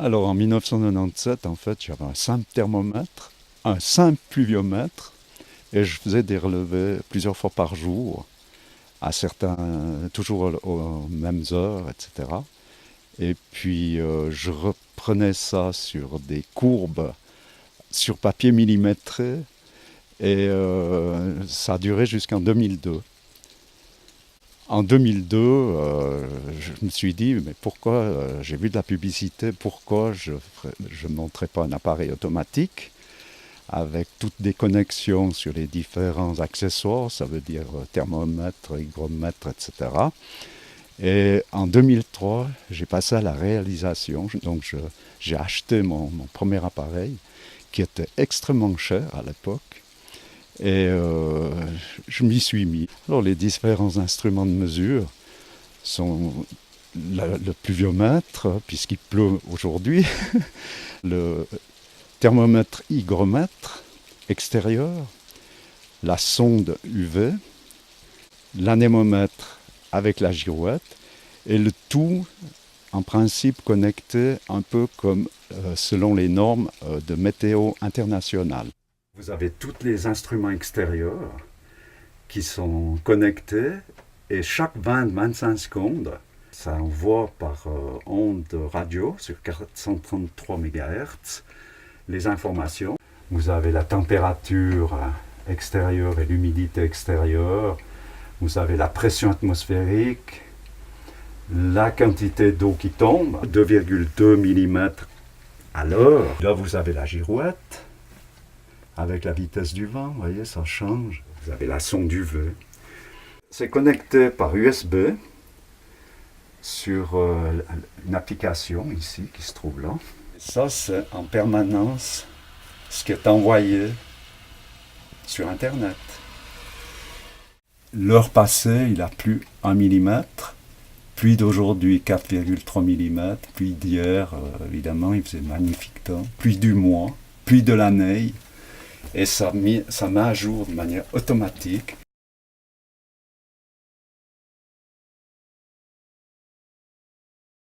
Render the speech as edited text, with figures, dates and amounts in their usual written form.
Alors en 1997, en fait, j'avais un simple thermomètre, un simple pluviomètre, et je faisais des relevés plusieurs fois par jour, à certains, toujours aux mêmes heures, etc. Et puis je reprenais ça sur des courbes, sur papier millimétré, et ça a duré jusqu'en 2002. En 2002, je me suis dit, mais pourquoi, j'ai vu de la publicité, pourquoi je ne montrais pas un appareil automatique avec toutes des connexions sur les différents accessoires, ça veut dire thermomètre, hygromètre, etc. Et en 2003, j'ai passé à la réalisation, donc j'ai acheté mon premier appareil qui était extrêmement cher à l'époque. Et je m'y suis mis. Alors les différents instruments de mesure sont le pluviomètre, puisqu'il pleut aujourd'hui, le thermomètre hygromètre extérieur, la sonde UV, l'anémomètre avec la girouette, et le tout en principe connecté un peu comme selon les normes de météo internationale. Vous avez tous les instruments extérieurs qui sont connectés et chaque 20-25 secondes, ça envoie par onde radio sur 433 MHz les informations. Vous avez la température extérieure et l'humidité extérieure, vous avez la pression atmosphérique, la quantité d'eau qui tombe, 2,2 mm à l'heure. Là, vous avez la girouette avec la vitesse du vent, vous voyez, ça change. Vous avez la sonde UV. C'est connecté par USB sur une application ici qui se trouve là. Ça, c'est en permanence ce qui est envoyé sur Internet. L'heure passée, il a plu 1 mm. Pluie d'aujourd'hui, 4,3 mm. Pluie d'hier, évidemment, il faisait magnifique temps. Pluie du mois, pluie de l'année. Et ça met à jour de manière automatique